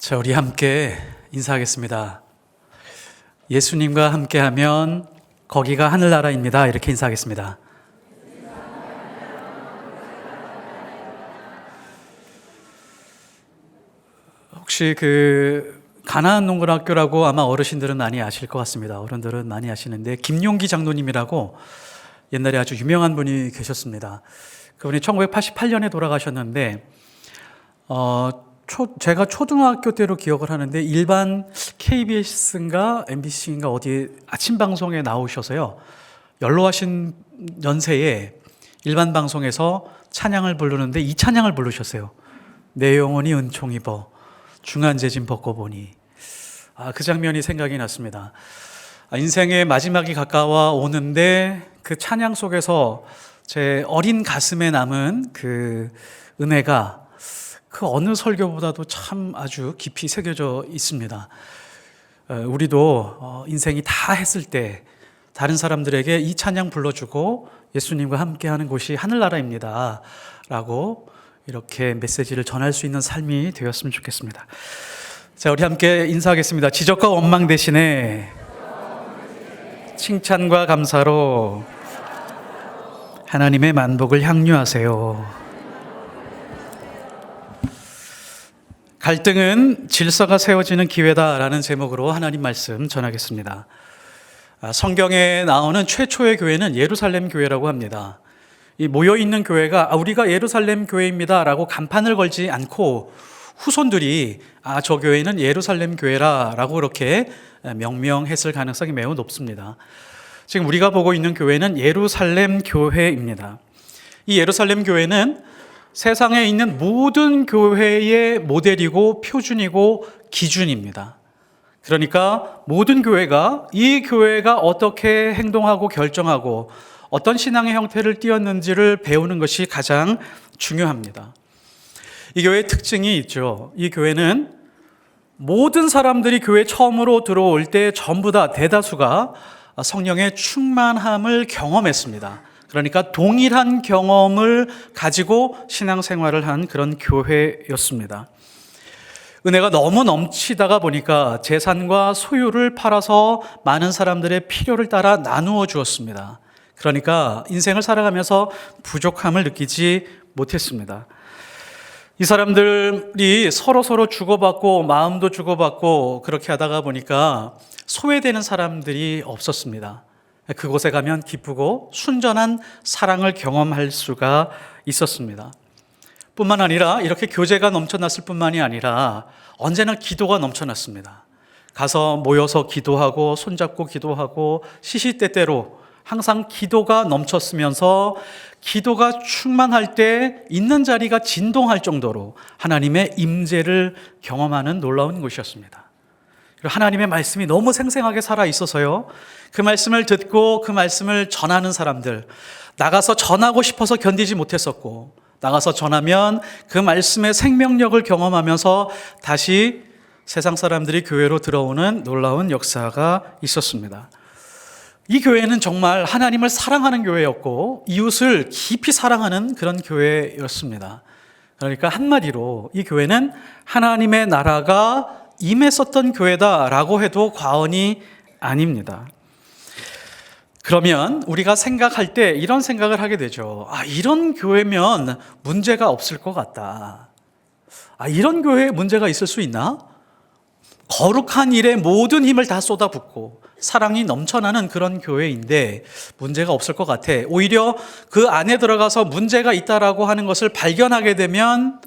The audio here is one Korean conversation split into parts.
자, 우리 함께 인사하겠습니다. 예수님과 함께하면 거기가 하늘나라입니다. 이렇게 인사하겠습니다. 혹시 가나안 농구학교라고 아마 어르신들은 많이 아실 것 같습니다. 어른들은 많이 아시는데 김용기 장로님이라고 옛날에 아주 유명한 분이 계셨습니다. 그분이 1988년에 돌아가셨는데 제가 초등학교 때로 기억을 하는데 일반 KBS인가 MBC인가 어디 아침 방송에 나오셔서요, 연로하신 연세에 일반 방송에서 찬양을 부르는데 이 찬양을 부르셨어요. 내 영혼이 은총 입어 중한 재짐 벗고 보니. 그 장면이 생각이 났습니다. 인생의 마지막이 가까워 오는데 그 찬양 속에서 제 어린 가슴에 남은 그 은혜가 그 어느 설교보다도 참 아주 깊이 새겨져 있습니다. 우리도 인생이 다 했을 때 다른 사람들에게 이 찬양 불러주고 예수님과 함께하는 곳이 하늘나라입니다 라고 이렇게 메시지를 전할 수 있는 삶이 되었으면 좋겠습니다. 자, 우리 함께 인사하겠습니다. 지적과 원망 대신에 칭찬과 감사로 하나님의 만복을 향유하세요. 갈등은 질서가 세워지는 기회다라는 제목으로 하나님 말씀 전하겠습니다. 성경에 나오는 최초의 교회는 예루살렘 교회라고 합니다. 이 모여있는 교회가 우리가 예루살렘 교회입니다 라고 간판을 걸지 않고 후손들이 저 교회는 예루살렘 교회라 라고 그렇게 명명했을 가능성이 매우 높습니다. 지금 우리가 보고 있는 교회는 예루살렘 교회입니다. 이 예루살렘 교회는 세상에 있는 모든 교회의 모델이고 표준이고 기준입니다. 그러니까 모든 교회가 이 교회가 어떻게 행동하고 결정하고 어떤 신앙의 형태를 띄었는지를 배우는 것이 가장 중요합니다. 이 교회의 특징이 있죠. 이 교회는 모든 사람들이 교회 처음으로 들어올 때 전부 다 대다수가 성령의 충만함을 경험했습니다. 그러니까 동일한 경험을 가지고 신앙생활을 한 그런 교회였습니다. 은혜가 너무 넘치다가 보니까 재산과 소유를 팔아서 많은 사람들의 필요를 따라 나누어 주었습니다. 그러니까 인생을 살아가면서 부족함을 느끼지 못했습니다. 이 사람들이 서로 주고받고 마음도 주고받고 그렇게 하다가 보니까 소외되는 사람들이 없었습니다. 그곳에 가면 기쁘고 순전한 사랑을 경험할 수가 있었습니다. 뿐만 아니라 이렇게 교제가 넘쳐났을 뿐만이 아니라 언제나 기도가 넘쳐났습니다. 가서 모여서 기도하고 손잡고 기도하고 시시때때로 항상 기도가 넘쳤으면서 기도가 충만할 때 있는 자리가 진동할 정도로 하나님의 임재를 경험하는 놀라운 곳이었습니다. 하나님의 말씀이 너무 생생하게 살아 있어서요, 그 말씀을 듣고 그 말씀을 전하는 사람들, 나가서 전하고 싶어서 견디지 못했었고 나가서 전하면 그 말씀의 생명력을 경험하면서 다시 세상 사람들이 교회로 들어오는 놀라운 역사가 있었습니다. 이 교회는 정말 하나님을 사랑하는 교회였고 이웃을 깊이 사랑하는 그런 교회였습니다. 그러니까 한마디로 이 교회는 하나님의 나라가 임했었던 교회다라고 해도 과언이 아닙니다. 그러면 우리가 생각할 때 이런 생각을 하게 되죠. 이런 교회면 문제가 없을 것 같다. 이런 교회에 문제가 있을 수 있나? 거룩한 일에 모든 힘을 다 쏟아붓고 사랑이 넘쳐나는 그런 교회인데 문제가 없을 것 같아. 오히려 그 안에 들어가서 문제가 있다라고 하는 것을 발견하게 되면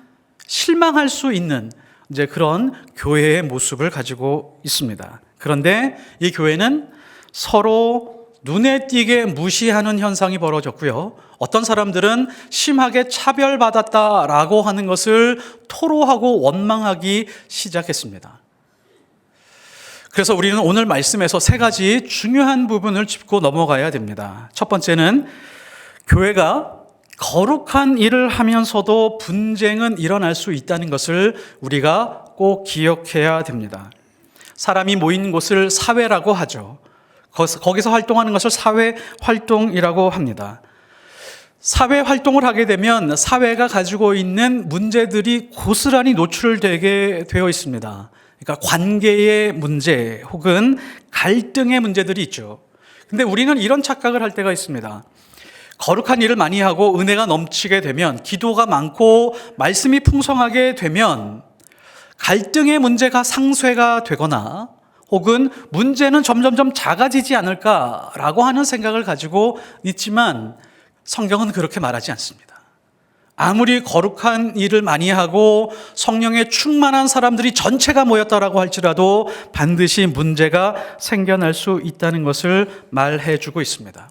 실망할 수 있는 이제 그런 교회의 모습을 가지고 있습니다. 그런데 이 교회는 서로 눈에 띄게 무시하는 현상이 벌어졌고요. 어떤 사람들은 심하게 차별받았다라고 하는 것을 토로하고 원망하기 시작했습니다. 그래서 우리는 오늘 말씀에서 세 가지 중요한 부분을 짚고 넘어가야 됩니다. 첫 번째는 교회가 거룩한 일을 하면서도 분쟁은 일어날 수 있다는 것을 우리가 꼭 기억해야 됩니다. 사람이 모인 곳을 사회라고 하죠. 거기서 활동하는 것을 사회 활동이라고 합니다. 사회 활동을 하게 되면 사회가 가지고 있는 문제들이 고스란히 노출되게 되어 있습니다. 그러니까 관계의 문제 혹은 갈등의 문제들이 있죠. 근데 우리는 이런 착각을 할 때가 있습니다. 거룩한 일을 많이 하고 은혜가 넘치게 되면, 기도가 많고 말씀이 풍성하게 되면 갈등의 문제가 상쇄가 되거나 혹은 문제는 점점점 작아지지 않을까라고 하는 생각을 가지고 있지만 성경은 그렇게 말하지 않습니다. 아무리 거룩한 일을 많이 하고 성령에 충만한 사람들이 전체가 모였다라고 할지라도 반드시 문제가 생겨날 수 있다는 것을 말해주고 있습니다.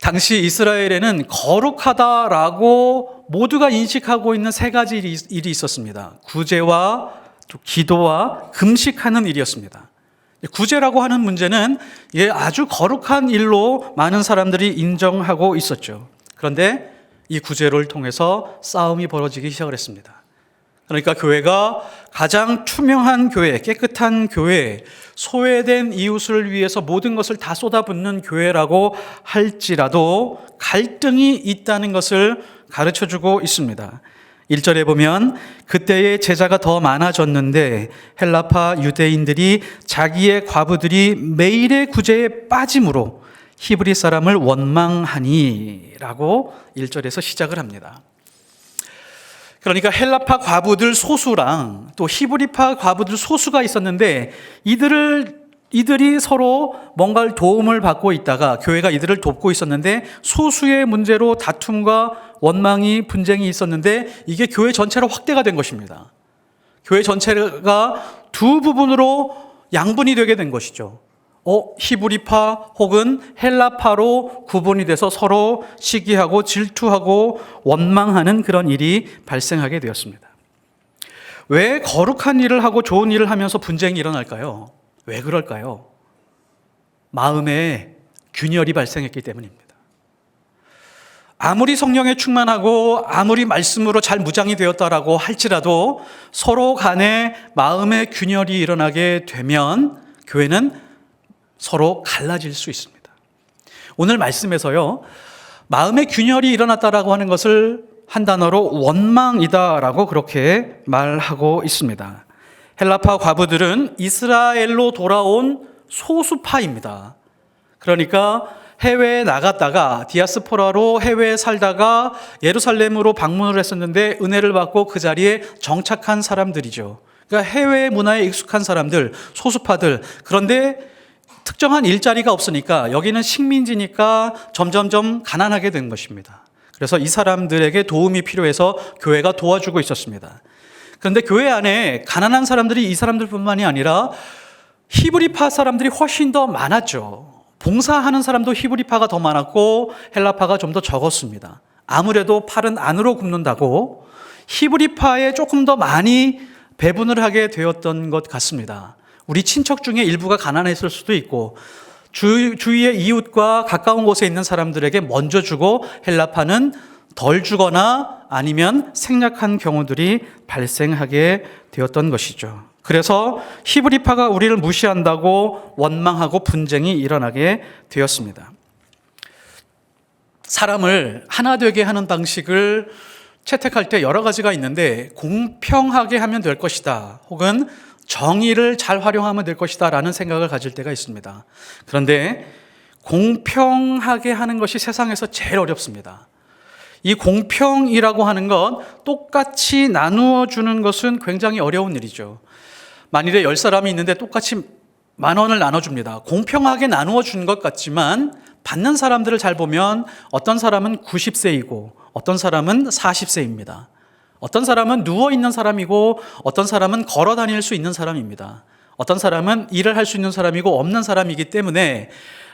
당시 이스라엘에는 거룩하다라고 모두가 인식하고 있는 세 가지 일이 있었습니다. 구제와 또 기도와 금식하는 일이었습니다. 구제라고 하는 문제는 아주 거룩한 일로 많은 사람들이 인정하고 있었죠. 그런데 이 구제를 통해서 싸움이 벌어지기 시작을 했습니다. 그러니까 교회가 가장 투명한 교회, 깨끗한 교회, 소외된 이웃을 위해서 모든 것을 다 쏟아붓는 교회라고 할지라도 갈등이 있다는 것을 가르쳐주고 있습니다. 1절에 보면 그때의 제자가 더 많아졌는데 헬라파 유대인들이 자기의 과부들이 매일의 구제에 빠짐으로 히브리 사람을 원망하니 라고 1절에서 시작을 합니다. 그러니까 헬라파 과부들 소수랑 또 히브리파 과부들 소수가 있었는데 이들이 서로 뭔가 도움을 받고 있다가 교회가 이들을 돕고 있었는데 소수의 문제로 다툼과 원망이 분쟁이 있었는데 이게 교회 전체로 확대가 된 것입니다. 교회 전체가 두 부분으로 양분이 되게 된 것이죠. 히브리파 혹은 헬라파로 구분이 돼서 서로 시기하고 질투하고 원망하는 그런 일이 발생하게 되었습니다. 왜 거룩한 일을 하고 좋은 일을 하면서 분쟁이 일어날까요? 왜 그럴까요? 마음에 균열이 발생했기 때문입니다. 아무리 성령에 충만하고 아무리 말씀으로 잘 무장이 되었다라고 할지라도 서로 간에 마음의 균열이 일어나게 되면 교회는 서로 갈라질 수 있습니다. 오늘 말씀에서요, 마음의 균열이 일어났다라고 하는 것을 한 단어로 원망이다라고 그렇게 말하고 있습니다. 헬라파 과부들은 이스라엘로 돌아온 소수파입니다. 그러니까 해외에 나갔다가 디아스포라로 해외에 살다가 예루살렘으로 방문을 했었는데 은혜를 받고 그 자리에 정착한 사람들이죠. 그러니까 해외 문화에 익숙한 사람들, 소수파들. 그런데 특정한 일자리가 없으니까 여기는 식민지니까 점점점 가난하게 된 것입니다. 그래서 이 사람들에게 도움이 필요해서 교회가 도와주고 있었습니다. 그런데 교회 안에 가난한 사람들이 이 사람들뿐만이 아니라 히브리파 사람들이 훨씬 더 많았죠. 봉사하는 사람도 히브리파가 더 많았고 헬라파가 좀 더 적었습니다. 아무래도 팔은 안으로 굽는다고 히브리파에 조금 더 많이 배분을 하게 되었던 것 같습니다. 우리 친척 중에 일부가 가난했을 수도 있고 주위의 이웃과 가까운 곳에 있는 사람들에게 먼저 주고 헬라파는 덜 주거나 아니면 생략한 경우들이 발생하게 되었던 것이죠. 그래서 히브리파가 우리를 무시한다고 원망하고 분쟁이 일어나게 되었습니다. 사람을 하나 되게 하는 방식을 채택할 때 여러 가지가 있는데 공평하게 하면 될 것이다 혹은 정의를 잘 활용하면 될 것이다 라는 생각을 가질 때가 있습니다. 그런데 공평하게 하는 것이 세상에서 제일 어렵습니다. 이 공평이라고 하는 건 똑같이 나누어 주는 것은 굉장히 어려운 일이죠. 만일에 10사람이 있는데 똑같이 10,000원을 나눠줍니다. 공평하게 나누어 준 것 같지만 받는 사람들을 잘 보면 어떤 사람은 90세이고 어떤 사람은 40세입니다. 어떤 사람은 누워있는 사람이고 어떤 사람은 걸어 다닐 수 있는 사람입니다. 어떤 사람은 일을 할 수 있는 사람이고 없는 사람이기 때문에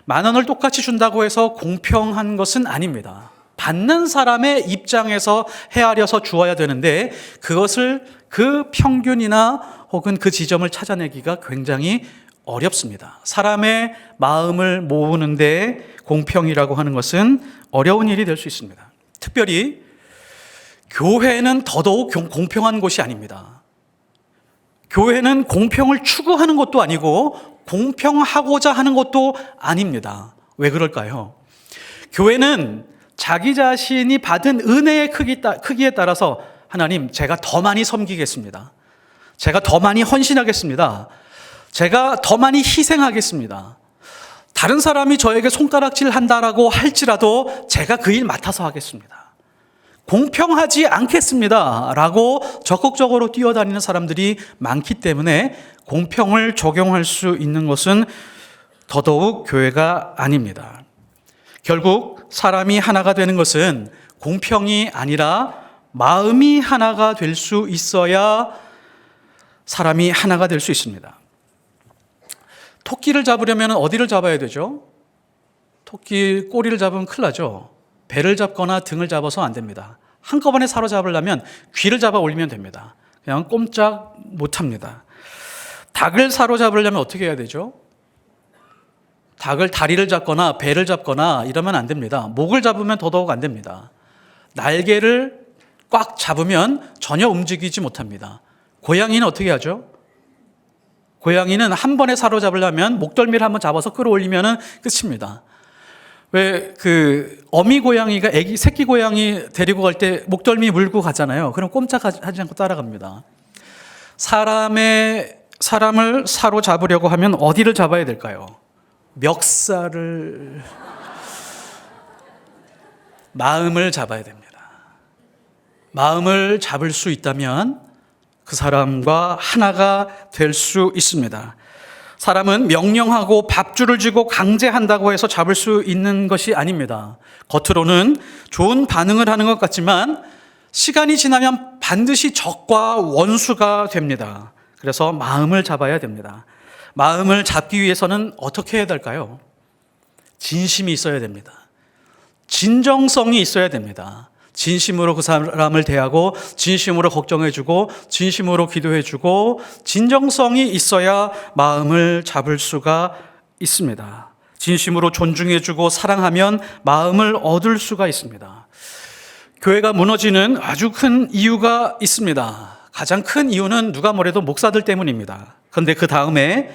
10,000원을 똑같이 준다고 해서 공평한 것은 아닙니다. 받는 사람의 입장에서 헤아려서 주어야 되는데 그것을 그 평균이나 혹은 그 지점을 찾아내기가 굉장히 어렵습니다. 사람의 마음을 모으는데 공평이라고 하는 것은 어려운 일이 될 수 있습니다. 특별히 교회는 더더욱 공평한 곳이 아닙니다. 교회는 공평을 추구하는 것도 아니고 공평하고자 하는 것도 아닙니다. 왜 그럴까요? 교회는 자기 자신이 받은 은혜의 크기에 따라서 하나님, 제가 더 많이 섬기겠습니다. 제가 더 많이 헌신하겠습니다. 제가 더 많이 희생하겠습니다. 다른 사람이 저에게 손가락질 한다라고 할지라도 제가 그 일 맡아서 하겠습니다. 공평하지 않겠습니다. 라고 적극적으로 뛰어다니는 사람들이 많기 때문에 공평을 적용할 수 있는 것은 더더욱 교회가 아닙니다. 결국 사람이 하나가 되는 것은 공평이 아니라 마음이 하나가 될 수 있어야 사람이 하나가 될 수 있습니다. 토끼를 잡으려면 어디를 잡아야 되죠? 토끼 꼬리를 잡으면 큰일 나죠. 배를 잡거나 등을 잡아서 안 됩니다. 한꺼번에 사로잡으려면 귀를 잡아 올리면 됩니다. 그냥 꼼짝 못합니다. 닭을 사로잡으려면 어떻게 해야 되죠? 닭을 다리를 잡거나 배를 잡거나 이러면 안 됩니다. 목을 잡으면 더더욱 안 됩니다. 날개를 꽉 잡으면 전혀 움직이지 못합니다. 고양이는 어떻게 하죠? 고양이는 한 번에 사로잡으려면 목덜미를 한번 잡아서 끌어올리면 끝입니다. 왜 어미 고양이가 새끼 고양이 데리고 갈 때 목덜미 물고 가잖아요. 그럼 꼼짝하지 않고 따라갑니다. 사람을 사로잡으려고 하면 어디를 잡아야 될까요? 멱살을, 마음을 잡아야 됩니다. 마음을 잡을 수 있다면 그 사람과 하나가 될 수 있습니다. 사람은 명령하고 밥줄을 쥐고 강제한다고 해서 잡을 수 있는 것이 아닙니다. 겉으로는 좋은 반응을 하는 것 같지만 시간이 지나면 반드시 적과 원수가 됩니다. 그래서 마음을 잡아야 됩니다. 마음을 잡기 위해서는 어떻게 해야 될까요? 진심이 있어야 됩니다. 진정성이 있어야 됩니다. 진심으로 그 사람을 대하고 진심으로 걱정해주고 진심으로 기도해주고 진정성이 있어야 마음을 잡을 수가 있습니다. 진심으로 존중해주고 사랑하면 마음을 얻을 수가 있습니다. 교회가 무너지는 아주 큰 이유가 있습니다. 가장 큰 이유는 누가 뭐래도 목사들 때문입니다. 그런데 그 다음에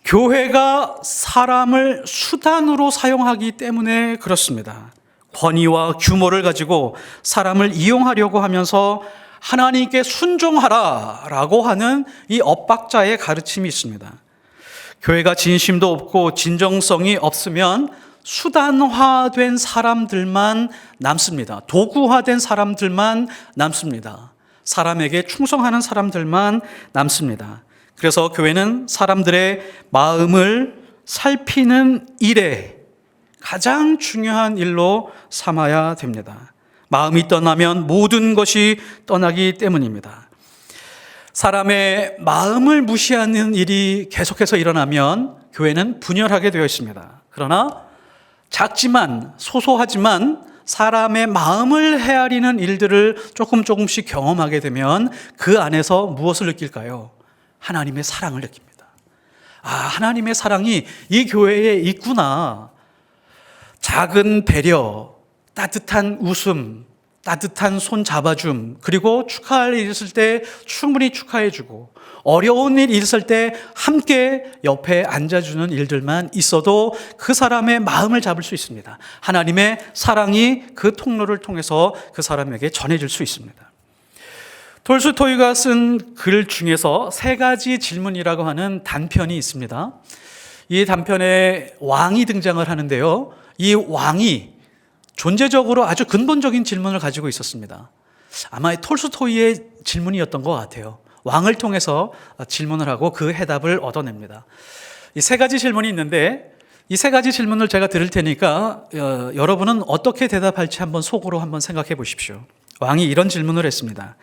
교회가 사람을 수단으로 사용하기 때문에 그렇습니다. 권위와 규모를 가지고 사람을 이용하려고 하면서 하나님께 순종하라라고 하는 이 엇박자의 가르침이 있습니다. 교회가 진심도 없고 진정성이 없으면 수단화된 사람들만 남습니다. 도구화된 사람들만 남습니다. 사람에게 충성하는 사람들만 남습니다. 그래서 교회는 사람들의 마음을 살피는 일에 가장 중요한 일로 삼아야 됩니다. 마음이 떠나면 모든 것이 떠나기 때문입니다. 사람의 마음을 무시하는 일이 계속해서 일어나면 교회는 분열하게 되어 있습니다. 그러나 작지만 소소하지만 사람의 마음을 헤아리는 일들을 조금씩 경험하게 되면 그 안에서 무엇을 느낄까요? 하나님의 사랑을 느낍니다. 아, 하나님의 사랑이 이 교회에 있구나. 작은 배려, 따뜻한 웃음, 따뜻한 손 잡아줌, 그리고 축하할 일 있을 때 충분히 축하해주고 어려운 일 있을 때 함께 옆에 앉아주는 일들만 있어도 그 사람의 마음을 잡을 수 있습니다. 하나님의 사랑이 그 통로를 통해서 그 사람에게 전해질 수 있습니다. 톨스토이가 쓴 글 중에서 3가지 질문이라고 하는 단편이 있습니다. 이 단편에 왕이 등장을 하는데요. 이 왕이 존재적으로 아주 근본적인 질문을 가지고 있었습니다. 아마 톨스토이의 질문이었던 것 같아요. 왕을 통해서 질문을 하고 그 해답을 얻어냅니다. 이 3가지 질문이 있는데 이 3가지 질문을 제가 드릴 테니까 여러분은 어떻게 대답할지 한번 속으로 한번 생각해 보십시오. 왕이 이런 질문을 했습니다.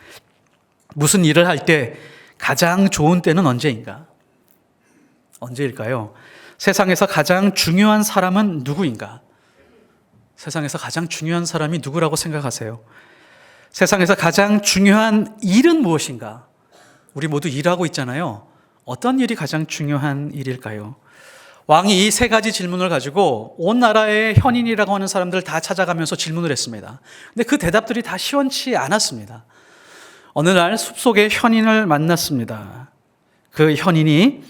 무슨 일을 할 때 가장 좋은 때는 언제인가? 언제일까요? 세상에서 가장 중요한 사람은 누구인가? 세상에서 가장 중요한 사람이 누구라고 생각하세요? 세상에서 가장 중요한 일은 무엇인가? 우리 모두 일하고 있잖아요. 어떤 일이 가장 중요한 일일까요? 왕이 이 3가지 질문을 가지고 온 나라의 현인이라고 하는 사람들을 다 찾아가면서 질문을 했습니다. 근데 그 대답들이 다 시원치 않았습니다. 어느 날 숲속에 현인을 만났습니다. 그 현인이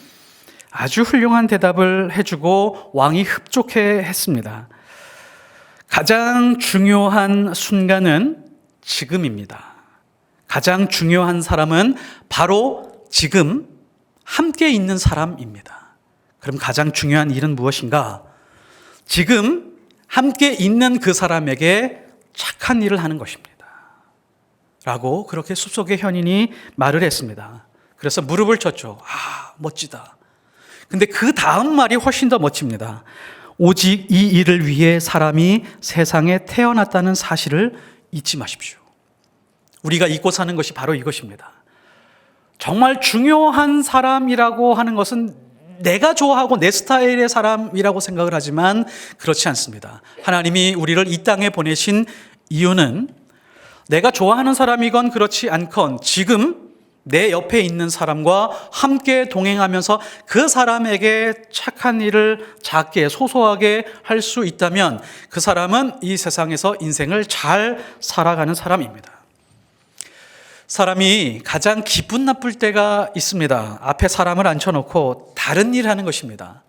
아주 훌륭한 대답을 해주고 왕이 흡족해 했습니다. 가장 중요한 순간은 지금입니다. 가장 중요한 사람은 바로 지금 함께 있는 사람입니다. 그럼 가장 중요한 일은 무엇인가? 지금 함께 있는 그 사람에게 착한 일을 하는 것입니다. 라고 그렇게 숲속의 현인이 말을 했습니다. 그래서 무릎을 쳤죠. 아, 멋지다. 근데 그 다음 말이 훨씬 더 멋집니다. 오직 이 일을 위해 사람이 세상에 태어났다는 사실을 잊지 마십시오. 우리가 잊고 사는 것이 바로 이것입니다. 정말 중요한 사람이라고 하는 것은 내가 좋아하고 내 스타일의 사람이라고 생각을 하지만 그렇지 않습니다. 하나님이 우리를 이 땅에 보내신 이유는 내가 좋아하는 사람이건 그렇지 않건 지금 내 옆에 있는 사람과 함께 동행하면서 그 사람에게 착한 일을 작게 소소하게 할 수 있다면 그 사람은 이 세상에서 인생을 잘 살아가는 사람입니다. 사람이 가장 기분 나쁠 때가 있습니다. 앞에 사람을 앉혀놓고 다른 일 하는 것입니다.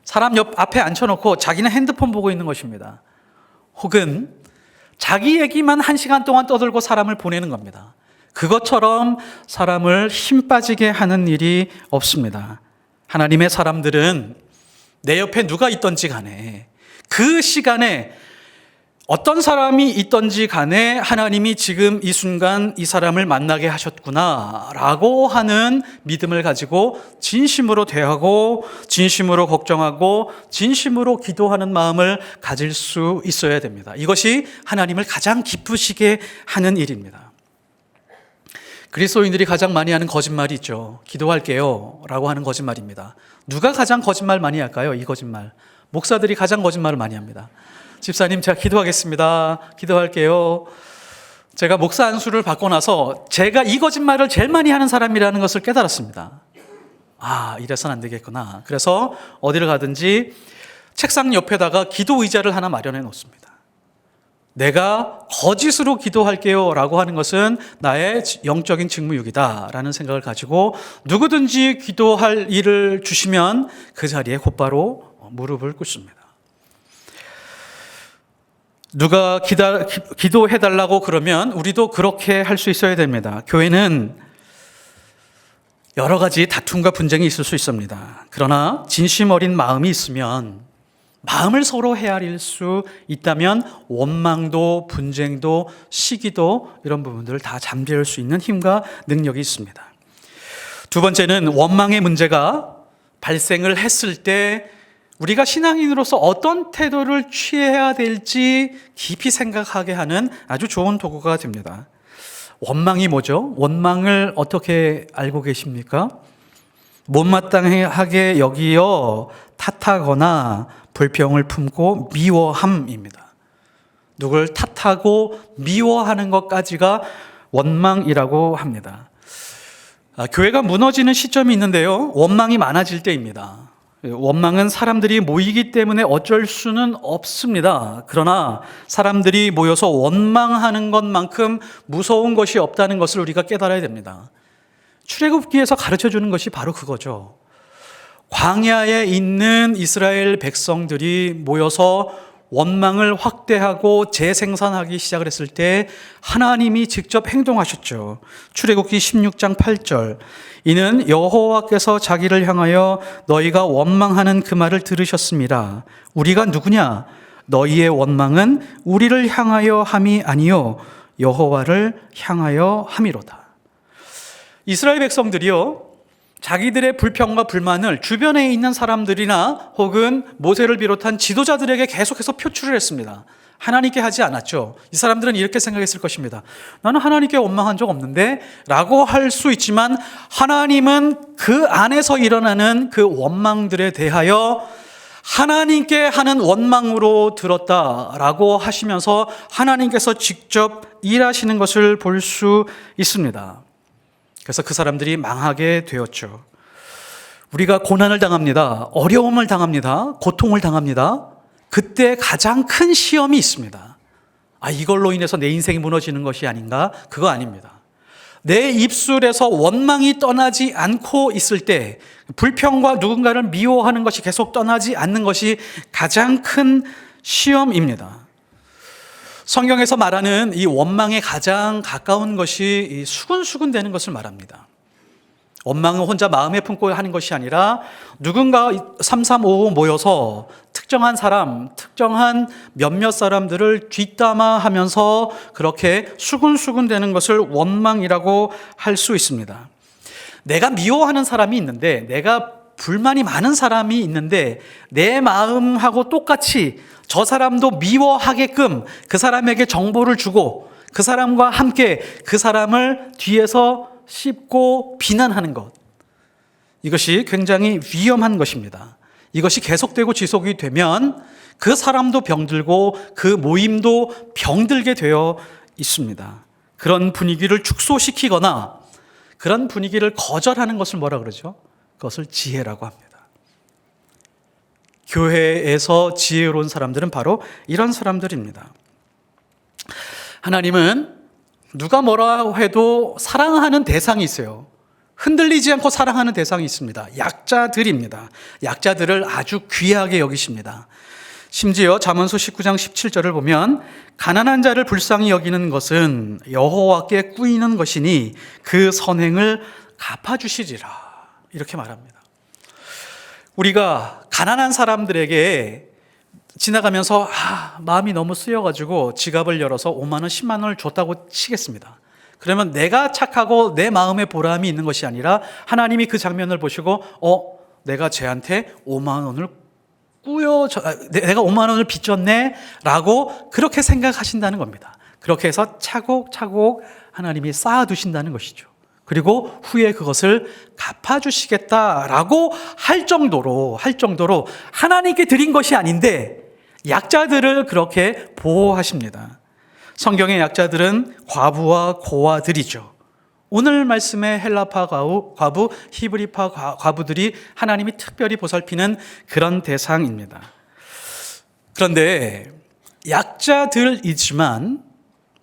사람 앞에 앉혀놓고 자기는 핸드폰 보고 있는 것입니다. 혹은 자기 얘기만 1시간 동안 떠들고 사람을 보내는 겁니다. 그것처럼 사람을 힘 빠지게 하는 일이 없습니다. 하나님의 사람들은 내 옆에 누가 있던지 간에 그 시간에 어떤 사람이 있던지 간에 하나님이 지금 이 순간 이 사람을 만나게 하셨구나 라고 하는 믿음을 가지고 진심으로 대하고 진심으로 걱정하고 진심으로 기도하는 마음을 가질 수 있어야 됩니다. 이것이 하나님을 가장 기쁘시게 하는 일입니다. 그리스도인들이 가장 많이 하는 거짓말이 있죠. 기도할게요 라고 하는 거짓말입니다. 누가 가장 거짓말 많이 할까요? 이 거짓말. 목사들이 가장 거짓말을 많이 합니다. 집사님, 제가 기도하겠습니다. 기도할게요. 제가 목사 안수를 받고 나서 제가 이 거짓말을 제일 많이 하는 사람이라는 것을 깨달았습니다. 아, 이래서는 안 되겠구나. 그래서 어디를 가든지 책상 옆에다가 기도 의자를 하나 마련해 놓습니다. 내가 거짓으로 기도할게요 라고 하는 것은 나의 영적인 직무유기다 라는 생각을 가지고 누구든지 기도할 일을 주시면 그 자리에 곧바로 무릎을 꿇습니다. 누가 기도해달라고 그러면 우리도 그렇게 할 수 있어야 됩니다. 교회는 여러 가지 다툼과 분쟁이 있을 수 있습니다. 그러나 진심 어린 마음이 있으면 마음을 서로 헤아릴 수 있다면 원망도 분쟁도 시기도 이런 부분들을 다 잠재울 수 있는 힘과 능력이 있습니다. 두 번째는 원망의 문제가 발생을 했을 때 우리가 신앙인으로서 어떤 태도를 취해야 될지 깊이 생각하게 하는 아주 좋은 도구가 됩니다. 원망이 뭐죠? 원망을 어떻게 알고 계십니까? 못마땅하게 여기어 탓하거나 불평을 품고 미워함입니다. 누굴 탓하고 미워하는 것까지가 원망이라고 합니다. 교회가 무너지는 시점이 있는데요. 원망이 많아질 때입니다. 원망은 사람들이 모이기 때문에 어쩔 수는 없습니다. 그러나 사람들이 모여서 원망하는 것만큼 무서운 것이 없다는 것을 우리가 깨달아야 됩니다. 출애굽기에서 가르쳐주는 것이 바로 그거죠. 광야에 있는 이스라엘 백성들이 모여서 원망을 확대하고 재생산하기 시작을 했을 때 하나님이 직접 행동하셨죠. 출애굽기 16장 8절. 이는 여호와께서 자기를 향하여 너희가 원망하는 그 말을 들으셨습니다. 우리가 누구냐? 너희의 원망은 우리를 향하여 함이 아니요 여호와를 향하여 함이로다. 이스라엘 백성들이요, 자기들의 불평과 불만을 주변에 있는 사람들이나 혹은 모세를 비롯한 지도자들에게 계속해서 표출을 했습니다. 하나님께 하지 않았죠. 이 사람들은 이렇게 생각했을 것입니다. 나는 하나님께 원망한 적 없는데 라고 할 수 있지만 하나님은 그 안에서 일어나는 그 원망들에 대하여 하나님께 하는 원망으로 들었다라고 하시면서 하나님께서 직접 일하시는 것을 볼 수 있습니다. 그래서 그 사람들이 망하게 되었죠. 우리가 고난을 당합니다. 어려움을 당합니다. 고통을 당합니다. 그때 가장 큰 시험이 있습니다. 아, 이걸로 인해서 내 인생이 무너지는 것이 아닌가? 그거 아닙니다. 내 입술에서 원망이 떠나지 않고 있을 때, 불평과 누군가를 미워하는 것이 계속 떠나지 않는 것이 가장 큰 시험입니다. 성경에서 말하는 이 원망에 가장 가까운 것이 이 수근수근 되는 것을 말합니다. 원망은 혼자 마음에 품고 하는 것이 아니라 누군가 3355 모여서 특정한 사람, 특정한 몇몇 사람들을 뒷담화 하면서 그렇게 수근수근 되는 것을 원망이라고 할 수 있습니다. 내가 미워하는 사람이 있는데, 내가 불만이 많은 사람이 있는데 내 마음하고 똑같이 저 사람도 미워하게끔 그 사람에게 정보를 주고 그 사람과 함께 그 사람을 뒤에서 씹고 비난하는 것, 이것이 굉장히 위험한 것입니다. 이것이 계속되고 지속이 되면 그 사람도 병들고 그 모임도 병들게 되어 있습니다. 그런 분위기를 축소시키거나 그런 분위기를 거절하는 것을 뭐라 그러죠? 그것을 지혜라고 합니다. 교회에서 지혜로운 사람들은 바로 이런 사람들입니다. 하나님은 누가 뭐라 해도 사랑하는 대상이 있어요. 흔들리지 않고 사랑하는 대상이 있습니다. 약자들입니다. 약자들을 아주 귀하게 여기십니다. 심지어 잠언서 19장 17절을 보면 가난한 자를 불쌍히 여기는 것은 여호와께 꾸이는 것이니 그 선행을 갚아주시리라, 이렇게 말합니다. 우리가 가난한 사람들에게 지나가면서 마음이 너무 쓰여가지고 지갑을 열어서 5만 원, 10만 원을 줬다고 치겠습니다. 그러면 내가 착하고 내 마음에 보람이 있는 것이 아니라 하나님이 그 장면을 보시고 내가 쟤한테 5만 원을 내가 5만 원을 빚졌네 라고 그렇게 생각하신다는 겁니다. 그렇게 해서 차곡차곡 하나님이 쌓아두신다는 것이죠. 그리고 후에 그것을 갚아주시겠다라고 할 정도로 하나님께 드린 것이 아닌데 약자들을 그렇게 보호하십니다. 성경의 약자들은 과부와 고아들이죠. 오늘 말씀의 헬라파 과부, 히브리파 과부들이 하나님이 특별히 보살피는 그런 대상입니다. 그런데 약자들이지만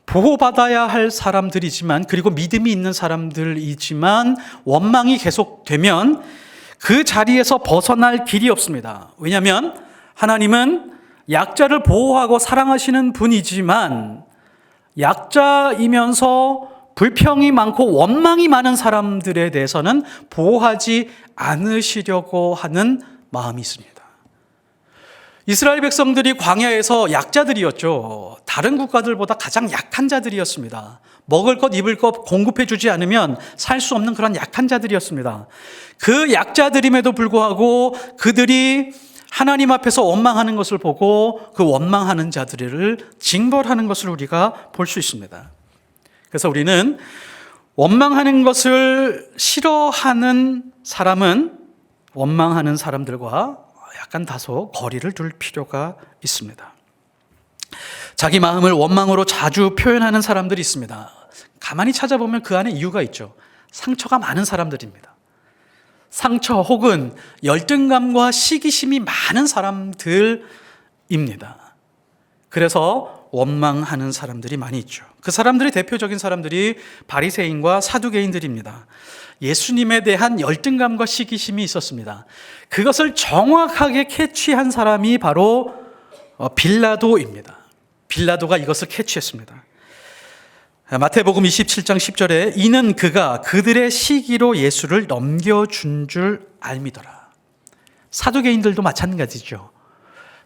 보호받아야 할 사람들이지만, 그리고 믿음이 있는 사람들이지만 원망이 계속되면 그 자리에서 벗어날 길이 없습니다. 왜냐하면 하나님은 약자를 보호하고 사랑하시는 분이지만 약자이면서 불평이 많고 원망이 많은 사람들에 대해서는 보호하지 않으시려고 하는 마음이 있습니다. 이스라엘 백성들이 광야에서 약자들이었죠. 다른 국가들보다 가장 약한 자들이었습니다. 먹을 것, 입을 것 공급해 주지 않으면 살 수 없는 그런 약한 자들이었습니다. 그 약자들임에도 불구하고 그들이 하나님 앞에서 원망하는 것을 보고 그 원망하는 자들을 징벌하는 것을 우리가 볼 수 있습니다. 그래서 우리는 원망하는 것을 싫어하는 사람은 원망하는 사람들과 약간 다소 거리를 둘 필요가 있습니다. 자기 마음을 원망으로 자주 표현하는 사람들이 있습니다. 가만히 찾아보면 그 안에 이유가 있죠. 상처가 많은 사람들입니다. 상처 혹은 열등감과 시기심이 많은 사람들입니다. 그래서 원망하는 사람들이 많이 있죠. 그 사람들의 대표적인 사람들이 바리새인과 사두개인들입니다. 예수님에 대한 열등감과 시기심이 있었습니다. 그것을 정확하게 캐치한 사람이 바로 빌라도입니다. 빌라도가 이것을 캐치했습니다. 마태복음 27장 10절에 이는 그가 그들의 시기로 예수를 넘겨준 줄 알미더라. 사두개인들도 마찬가지죠.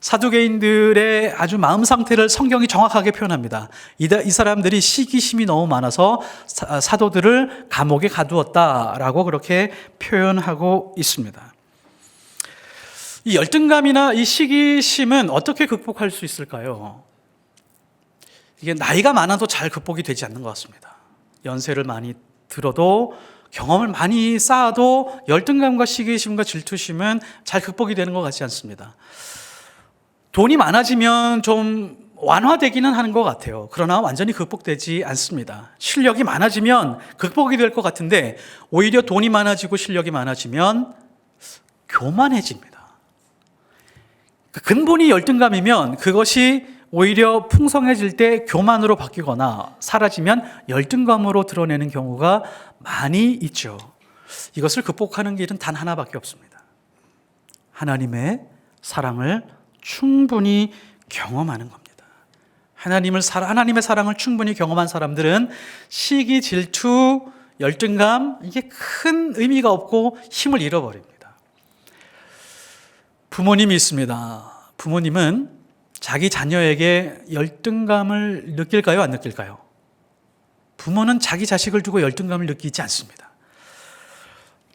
사두개인들의 아주 마음 상태를 성경이 정확하게 표현합니다. 이 사람들이 시기심이 너무 많아서 사도들을 감옥에 가두었다라고 그렇게 표현하고 있습니다. 이 열등감이나 이 시기심은 어떻게 극복할 수 있을까요? 이게 나이가 많아도 잘 극복이 되지 않는 것 같습니다. 연세를 많이 들어도 경험을 많이 쌓아도 열등감과 시기심과 질투심은 잘 극복이 되는 것 같지 않습니다. 돈이 많아지면 좀 완화되기는 하는 것 같아요. 그러나 완전히 극복되지 않습니다. 실력이 많아지면 극복이 될 것 같은데 오히려 돈이 많아지고 실력이 많아지면 교만해집니다. 근본이 열등감이면 그것이 오히려 풍성해질 때 교만으로 바뀌거나 사라지면 열등감으로 드러내는 경우가 많이 있죠. 이것을 극복하는 길은 단 하나밖에 없습니다. 하나님의 사랑을 충분히 경험하는 겁니다. 하나님의 사랑을 충분히 경험한 사람들은 시기, 질투, 열등감, 이게 큰 의미가 없고 힘을 잃어버립니다. 부모님이 있습니다. 부모님은 자기 자녀에게 열등감을 느낄까요? 안 느낄까요? 부모는 자기 자식을 두고 열등감을 느끼지 않습니다.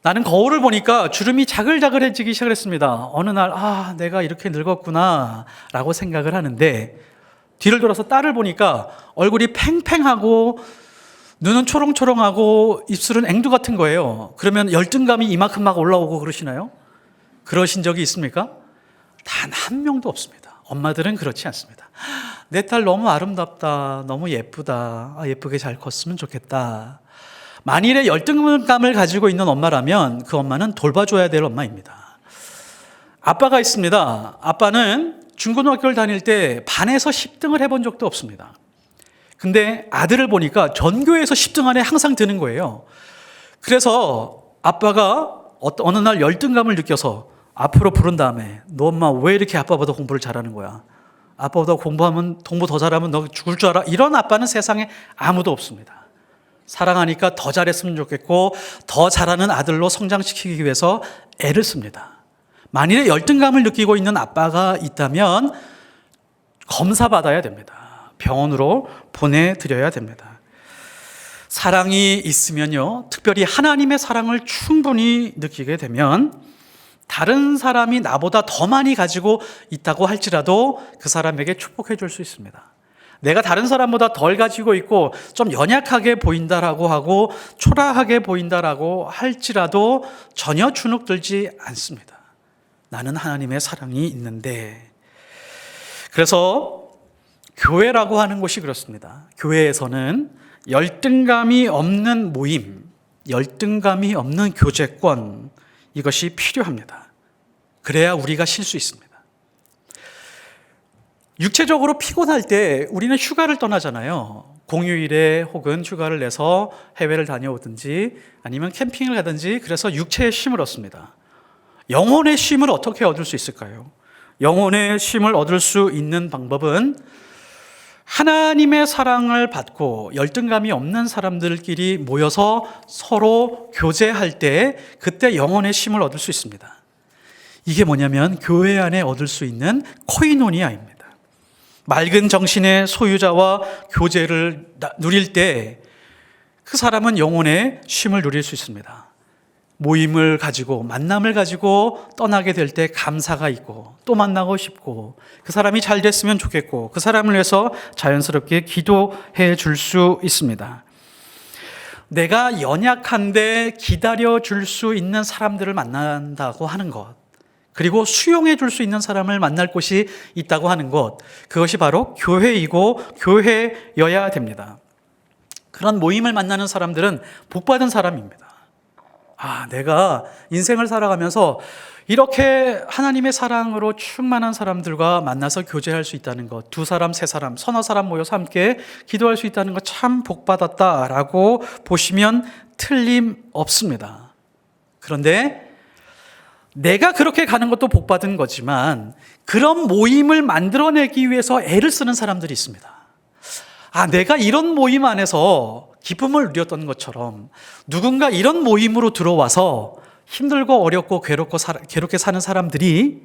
나는 거울을 보니까 주름이 자글자글해지기 시작했습니다. 어느 날 내가 이렇게 늙었구나 라고 생각을 하는데, 뒤를 돌아서 딸을 보니까 얼굴이 팽팽하고 눈은 초롱초롱하고 입술은 앵두 같은 거예요. 그러면 열등감이 이만큼 막 올라오고 그러시나요? 그러신 적이 있습니까? 단 한 명도 없습니다. 엄마들은 그렇지 않습니다. 내 딸 너무 아름답다, 너무 예쁘다, 예쁘게 잘 컸으면 좋겠다. 만일에 열등감을 가지고 있는 엄마라면 그 엄마는 돌봐줘야 될 엄마입니다. 아빠가 있습니다. 아빠는 중고등학교를 다닐 때 반에서 10등을 해본 적도 없습니다. 근데 아들을 보니까 전교에서 10등 안에 항상 드는 거예요. 그래서 아빠가 어느 날 열등감을 느껴서 앞으로 부른 다음에, 너 엄마 왜 이렇게 아빠보다 공부를 잘하는 거야? 아빠보다 공부 더 잘하면 너 죽을 줄 알아? 이런 아빠는 세상에 아무도 없습니다. 사랑하니까 더 잘했으면 좋겠고 더 잘하는 아들로 성장시키기 위해서 애를 씁니다. 만일에 열등감을 느끼고 있는 아빠가 있다면 검사받아야 됩니다. 병원으로 보내드려야 됩니다. 사랑이 있으면요, 특별히 하나님의 사랑을 충분히 느끼게 되면 다른 사람이 나보다 더 많이 가지고 있다고 할지라도 그 사람에게 축복해 줄 수 있습니다. 내가 다른 사람보다 덜 가지고 있고 좀 연약하게 보인다라고 하고 초라하게 보인다라고 할지라도 전혀 주눅들지 않습니다. 나는 하나님의 사랑이 있는데. 그래서 교회라고 하는 곳이 그렇습니다. 교회에서는 열등감이 없는 모임, 열등감이 없는 교제권, 이것이 필요합니다. 그래야 우리가 쉴 수 있습니다. 육체적으로 피곤할 때 우리는 휴가를 떠나잖아요. 공휴일에 혹은 휴가를 내서 해외를 다녀오든지 아니면 캠핑을 가든지, 그래서 육체의 쉼을 얻습니다. 영혼의 쉼을 어떻게 얻을 수 있을까요? 영혼의 쉼을 얻을 수 있는 방법은 하나님의 사랑을 받고 열등감이 없는 사람들끼리 모여서 서로 교제할 때, 그때 영혼의 쉼을 얻을 수 있습니다. 이게 뭐냐면 교회 안에 얻을 수 있는 코이노니아입니다. 맑은 정신의 소유자와 교제를 누릴 때 그 사람은 영혼의 쉼을 누릴 수 있습니다. 모임을 가지고, 만남을 가지고 떠나게 될 때 감사가 있고 또 만나고 싶고, 그 사람이 잘 됐으면 좋겠고 그 사람을 위해서 자연스럽게 기도해 줄 수 있습니다. 내가 연약한데 기다려 줄 수 있는 사람들을 만난다고 하는 것, 그리고 수용해 줄 수 있는 사람을 만날 곳이 있다고 하는 것, 그것이 바로 교회이고 교회여야 됩니다. 그런 모임을 만나는 사람들은 복받은 사람입니다. 내가 인생을 살아가면서 이렇게 하나님의 사랑으로 충만한 사람들과 만나서 교제할 수 있다는 것, 2사람, 3사람, 서너 사람 모여서 함께 기도할 수 있다는 것 참 복받았다라고 보시면 틀림없습니다. 그런데 내가 그렇게 가는 것도 복받은 거지만 그런 모임을 만들어내기 위해서 애를 쓰는 사람들이 있습니다. 내가 이런 모임 안에서 기쁨을 누렸던 것처럼 누군가 이런 모임으로 들어와서 힘들고 어렵고 괴롭게 사는 사람들이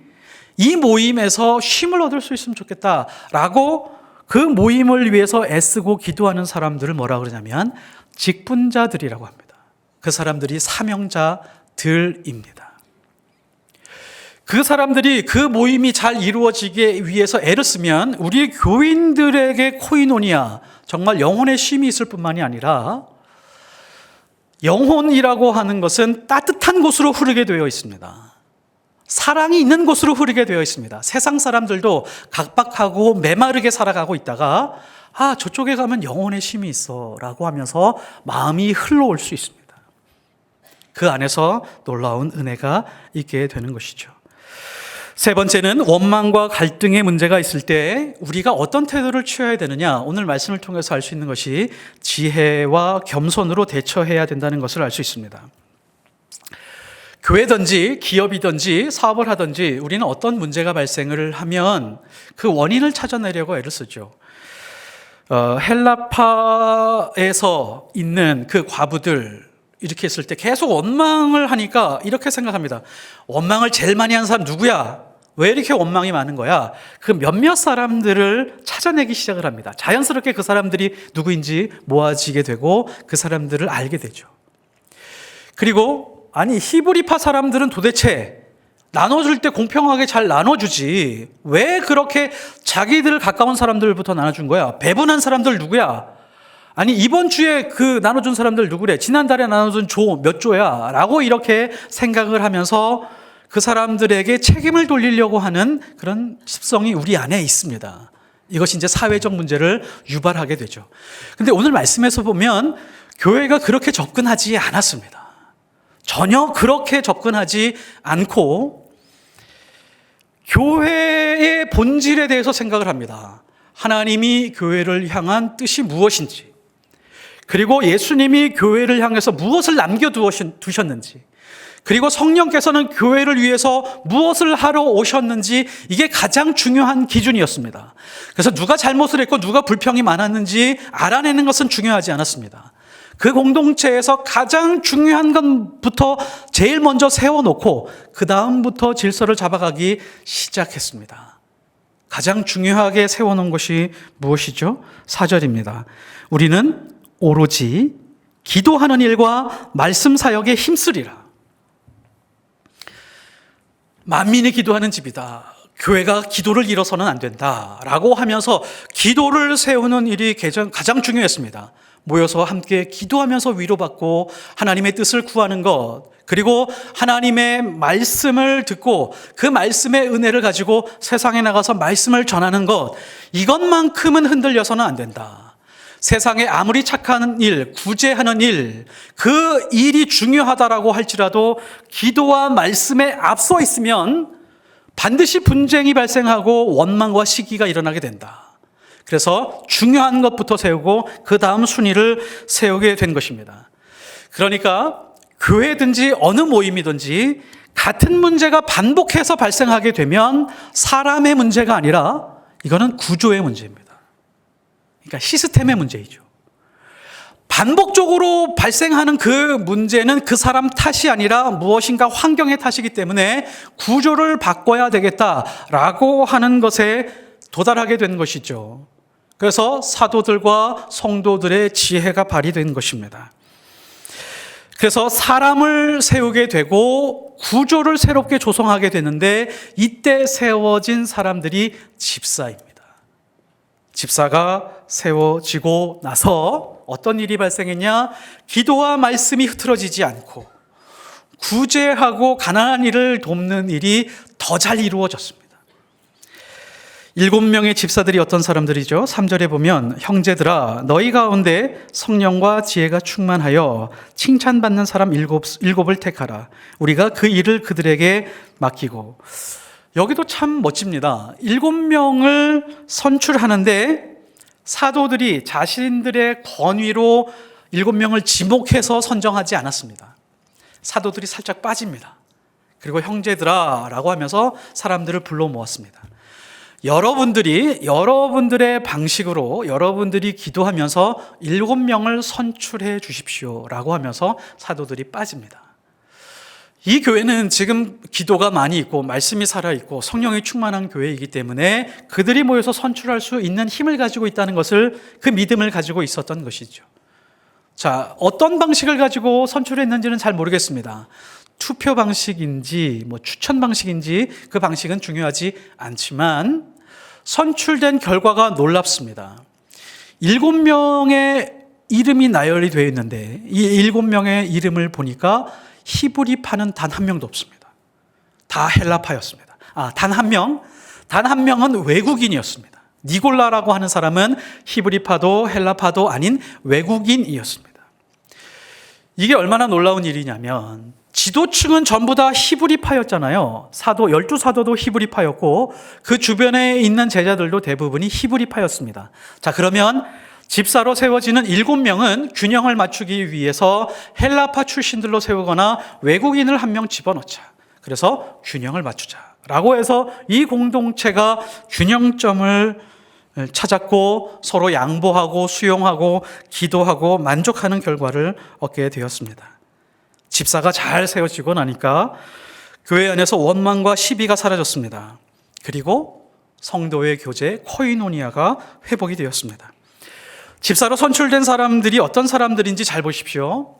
이 모임에서 쉼을 얻을 수 있으면 좋겠다라고 그 모임을 위해서 애쓰고 기도하는 사람들을 뭐라 그러냐면 직분자들이라고 합니다. 그 사람들이 사명자들입니다. 그 사람들이 그 모임이 잘 이루어지기 위해서 애를 쓰면 우리 교인들에게 코이노니아, 정말 영혼의 쉼이 있을 뿐만이 아니라, 영혼이라고 하는 것은 따뜻한 곳으로 흐르게 되어 있습니다. 사랑이 있는 곳으로 흐르게 되어 있습니다. 세상 사람들도 각박하고 메마르게 살아가고 있다가 저쪽에 가면 영혼의 쉼이 있어 라고 하면서 마음이 흘러올 수 있습니다. 그 안에서 놀라운 은혜가 있게 되는 것이죠. 세 번째는 원망과 갈등의 문제가 있을 때 우리가 어떤 태도를 취해야 되느냐, 오늘 말씀을 통해서 알 수 있는 것이 지혜와 겸손으로 대처해야 된다는 것을 알 수 있습니다. 교회든지 기업이든지 사업을 하든지 우리는 어떤 문제가 발생을 하면 그 원인을 찾아내려고 애를 쓰죠. 헬라파에서 있는 그 과부들 이렇게 했을 때 계속 원망을 하니까 이렇게 생각합니다. 원망을 제일 많이 한 사람 누구야? 왜 이렇게 원망이 많은 거야? 그 몇몇 사람들을 찾아내기 시작을 합니다. 자연스럽게 그 사람들이 누구인지 모아지게 되고 그 사람들을 알게 되죠. 그리고 아니 히브리파 사람들은 도대체 나눠줄 때 공평하게 잘 나눠주지 왜 그렇게 자기들 가까운 사람들부터 나눠준 거야? 배분한 사람들 누구야? 아니 이번 주에 그 나눠준 사람들 누구래? 지난달에 나눠준 조 몇 조야? 라고 이렇게 생각을 하면서 그 사람들에게 책임을 돌리려고 하는 그런 습성이 우리 안에 있습니다. 이것이 이제 사회적 문제를 유발하게 되죠. 근데 오늘 말씀에서 보면 교회가 그렇게 접근하지 않았습니다. 전혀 그렇게 접근하지 않고 교회의 본질에 대해서 생각을 합니다. 하나님이 교회를 향한 뜻이 무엇인지, 그리고 예수님이 교회를 향해서 무엇을 남겨두셨는지, 그리고 성령께서는 교회를 위해서 무엇을 하러 오셨는지, 이게 가장 중요한 기준이었습니다. 그래서 누가 잘못을 했고 누가 불평이 많았는지 알아내는 것은 중요하지 않았습니다. 그 공동체에서 가장 중요한 것부터 제일 먼저 세워놓고 그 다음부터 질서를 잡아가기 시작했습니다. 가장 중요하게 세워놓은 것이 무엇이죠? 4절입니다. 우리는 오로지 기도하는 일과 말씀 사역에 힘쓰리라. 만민이 기도하는 집이다. 교회가 기도를 잃어서는 안 된다라고 하면서 기도를 세우는 일이 가장 중요했습니다. 모여서 함께 기도하면서 위로받고 하나님의 뜻을 구하는 것, 그리고 하나님의 말씀을 듣고 그 말씀의 은혜를 가지고 세상에 나가서 말씀을 전하는 것, 이것만큼은 흔들려서는 안 된다. 세상에 아무리 착한 일, 구제하는 일, 그 일이 중요하다라고 할지라도 기도와 말씀에 앞서 있으면 반드시 분쟁이 발생하고 원망과 시기가 일어나게 된다. 그래서 중요한 것부터 세우고 그 다음 순위를 세우게 된 것입니다. 그러니까 교회든지 어느 모임이든지 같은 문제가 반복해서 발생하게 되면 사람의 문제가 아니라 이거는 구조의 문제입니다. 그러니까 시스템의 문제이죠. 반복적으로 발생하는 그 문제는 그 사람 탓이 아니라 무엇인가 환경의 탓이기 때문에 구조를 바꿔야 되겠다라고 하는 것에 도달하게 된 것이죠. 그래서 사도들과 성도들의 지혜가 발휘된 것입니다. 그래서 사람을 세우게 되고 구조를 새롭게 조성하게 되는데 이때 세워진 사람들이 집사입니다. 집사가 세워지고 나서 어떤 일이 발생했냐? 기도와 말씀이 흐트러지지 않고 구제하고 가난한 이를 돕는 일이 더 잘 이루어졌습니다. 7명의 집사들이 어떤 사람들이죠? 3절에 보면 형제들아 너희 가운데 성령과 지혜가 충만하여 칭찬받는 사람 일곱을 택하라. 우리가 그 일을 그들에게 맡기고. 여기도 참 멋집니다. 7명을 선출하는데 사도들이 자신들의 권위로 7명을 지목해서 선정하지 않았습니다. 사도들이 살짝 빠집니다. 그리고 형제들아 라고 하면서 사람들을 불러 모았습니다. 여러분들의 방식으로 여러분들이 기도하면서 7명을 선출해 주십시오 라고 하면서 사도들이 빠집니다. 이 교회는 지금 기도가 많이 있고 말씀이 살아있고 성령이 충만한 교회이기 때문에 그들이 모여서 선출할 수 있는 힘을 가지고 있다는 것을, 그 믿음을 가지고 있었던 것이죠. 자, 어떤 방식을 가지고 선출했는지는 잘 모르겠습니다. 투표 방식인지 추천 방식인지 그 방식은 중요하지 않지만 선출된 결과가 놀랍습니다. 7명의 이름이 나열이 되어 있는데 이 7명의 이름을 보니까 히브리파는 단 한 명도 없습니다. 다 헬라파였습니다. 단 한 명은 외국인이었습니다. 니골라라고 하는 사람은 히브리파도 헬라파도 아닌 외국인이었습니다. 이게 얼마나 놀라운 일이냐면 지도층은 전부 다 히브리파였잖아요. 12사도도 히브리파였고 그 주변에 있는 제자들도 대부분이 히브리파였습니다. 자, 그러면 집사로 세워지는 7명은 균형을 맞추기 위해서 헬라파 출신들로 세우거나 외국인을 한 명 집어넣자. 그래서 균형을 맞추자라고 해서 이 공동체가 균형점을 찾았고 서로 양보하고 수용하고 기도하고 만족하는 결과를 얻게 되었습니다. 집사가 잘 세워지고 나니까 교회 안에서 원망과 시비가 사라졌습니다. 그리고 성도의 교제 코이노니아가 회복이 되었습니다. 집사로 선출된 사람들이 어떤 사람들인지 잘 보십시오.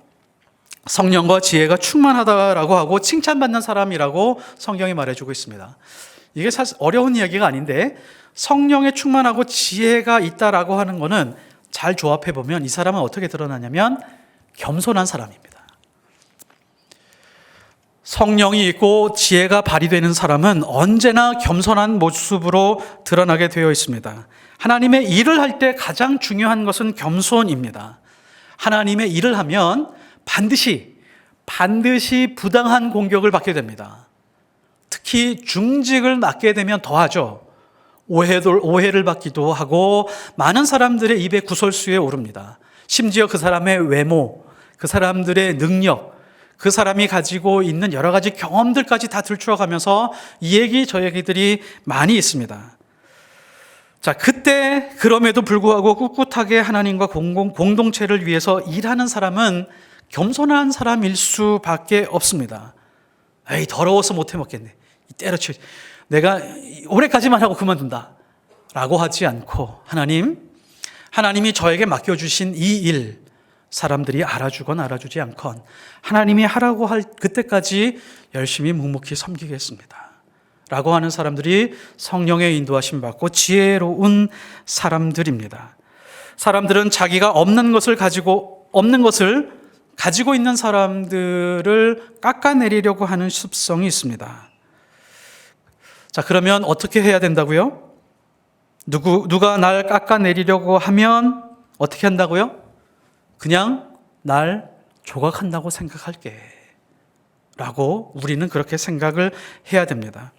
성령과 지혜가 충만하다라고 하고 칭찬받는 사람이라고 성경이 말해주고 있습니다. 이게 사실 어려운 이야기가 아닌데 성령에 충만하고 지혜가 있다라고 하는 것은 잘 조합해 보면 이 사람은 어떻게 드러나냐면 겸손한 사람입니다. 성령이 있고 지혜가 발휘되는 사람은 언제나 겸손한 모습으로 드러나게 되어 있습니다. 하나님의 일을 할 때 가장 중요한 것은 겸손입니다. 하나님의 일을 하면 반드시 부당한 공격을 받게 됩니다. 특히 중직을 맡게 되면 더하죠. 오해를 받기도 하고 많은 사람들의 입에 구설수에 오릅니다. 심지어 그 사람의 외모, 그 사람들의 능력, 그 사람이 가지고 있는 여러 가지 경험들까지 다 들추어가면서 이 얘기 저 얘기들이 많이 있습니다. 자, 그때 그럼에도 불구하고 꿋꿋하게 하나님과 공동체를 위해서 일하는 사람은 겸손한 사람일 수밖에 없습니다. 에이, 더러워서 못해 먹겠네. 때려치. 내가 올해까지만 하고 그만둔다. 라고 하지 않고 하나님이 저에게 맡겨주신 이 일, 사람들이 알아주건 알아주지 않건 하나님이 하라고 할 그때까지 열심히 묵묵히 섬기겠습니다. 라고 하는 사람들이 성령의 인도하심 받고 지혜로운 사람들입니다. 사람들은 자기가 없는 것을 가지고 있는 사람들을 깎아내리려고 하는 습성이 있습니다. 자, 그러면 어떻게 해야 된다고요? 누가 날 깎아내리려고 하면 어떻게 한다고요? 그냥 날 조각한다고 생각할게. 라고 우리는 그렇게 생각을 해야 됩니다.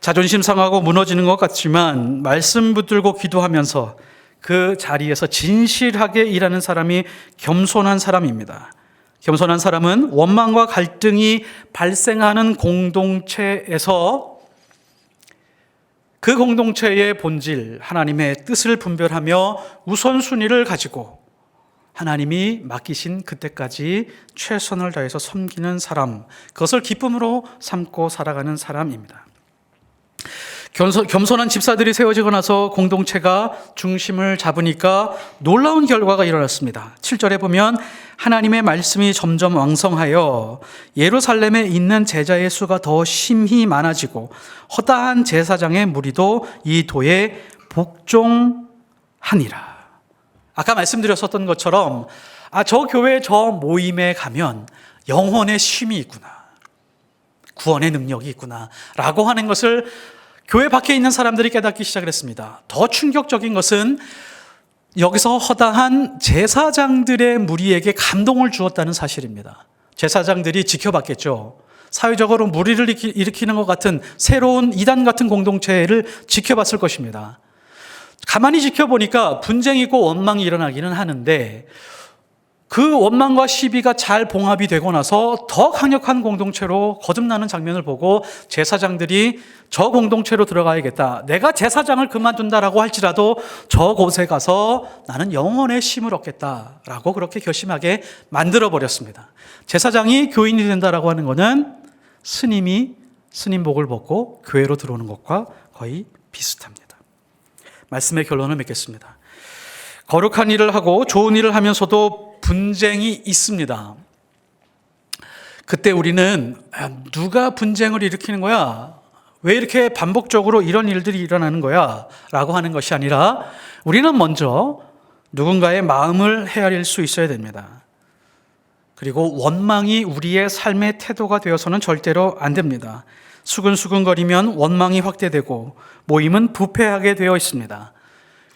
자존심 상하고 무너지는 것 같지만 말씀 붙들고 기도하면서 그 자리에서 진실하게 일하는 사람이 겸손한 사람입니다. 겸손한 사람은 원망과 갈등이 발생하는 공동체에서 그 공동체의 본질, 하나님의 뜻을 분별하며 우선순위를 가지고 하나님이 맡기신 그때까지 최선을 다해서 섬기는 사람, 그것을 기쁨으로 삼고 살아가는 사람입니다. 겸손한 집사들이 세워지고 나서 공동체가 중심을 잡으니까 놀라운 결과가 일어났습니다. 7절에 보면 하나님의 말씀이 점점 왕성하여 예루살렘에 있는 제자의 수가 더 심히 많아지고 허다한 제사장의 무리도 이 도에 복종하니라. 아까 말씀드렸었던 것처럼 저 교회 저 모임에 가면 영혼의 쉼이 있구나, 구원의 능력이 있구나 라고 하는 것을 교회 밖에 있는 사람들이 깨닫기 시작을 했습니다. 더 충격적인 것은 여기서 허다한 제사장들의 무리에게 감동을 주었다는 사실입니다. 제사장들이 지켜봤겠죠. 사회적으로 무리를 일으키는 것 같은 새로운 이단 같은 공동체를 지켜봤을 것입니다. 가만히 지켜보니까 분쟁이 있고 원망이 일어나기는 하는데 그 원망과 시비가 잘 봉합이 되고 나서 더 강력한 공동체로 거듭나는 장면을 보고 제사장들이 저 공동체로 들어가야겠다. 내가 제사장을 그만둔다라고 할지라도 저곳에 가서 나는 영혼의 쉼을 얻겠다라고 그렇게 결심하게 만들어버렸습니다. 제사장이 교인이 된다라고 하는 것은 스님이 스님복을 벗고 교회로 들어오는 것과 거의 비슷합니다. 말씀의 결론을 맺겠습니다. 거룩한 일을 하고 좋은 일을 하면서도 분쟁이 있습니다. 그때 우리는 누가 분쟁을 일으키는 거야? 왜 이렇게 반복적으로 이런 일들이 일어나는 거야? 라고 하는 것이 아니라 우리는 먼저 누군가의 마음을 헤아릴 수 있어야 됩니다. 그리고 원망이 우리의 삶의 태도가 되어서는 절대로 안 됩니다. 수근수근거리면 원망이 확대되고 모임은 부패하게 되어 있습니다.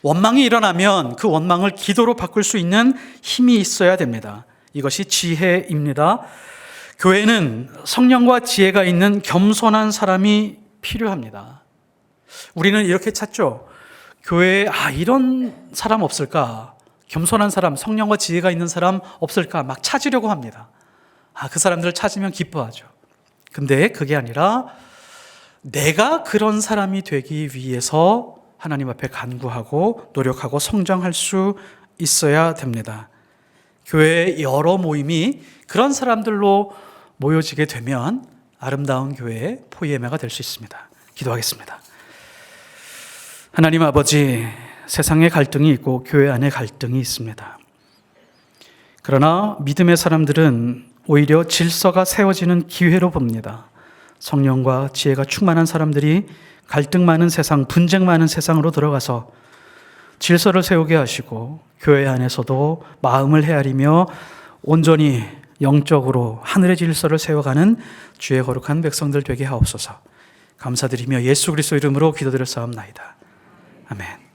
원망이 일어나면 그 원망을 기도로 바꿀 수 있는 힘이 있어야 됩니다. 이것이 지혜입니다. 교회는 성령과 지혜가 있는 겸손한 사람이 필요합니다. 우리는 이렇게 찾죠. 교회에 이런 사람 없을까? 겸손한 사람, 성령과 지혜가 있는 사람 없을까 막 찾으려고 합니다. 그 사람들을 찾으면 기뻐하죠. 근데 그게 아니라 내가 그런 사람이 되기 위해서 하나님 앞에 간구하고 노력하고 성장할 수 있어야 됩니다. 교회의 여러 모임이 그런 사람들로 모여지게 되면 아름다운 교회의 포이에메가 될 수 있습니다. 기도하겠습니다. 하나님 아버지, 세상에 갈등이 있고 교회 안에 갈등이 있습니다. 그러나 믿음의 사람들은 오히려 질서가 세워지는 기회로 봅니다. 성령과 지혜가 충만한 사람들이 갈등 많은 세상, 분쟁 많은 세상으로 들어가서 질서를 세우게 하시고 교회 안에서도 마음을 헤아리며 온전히 영적으로 하늘의 질서를 세워가는 주의 거룩한 백성들 되게 하옵소서. 감사드리며 예수 그리스도 이름으로 기도드렸사옵나이다. 아멘.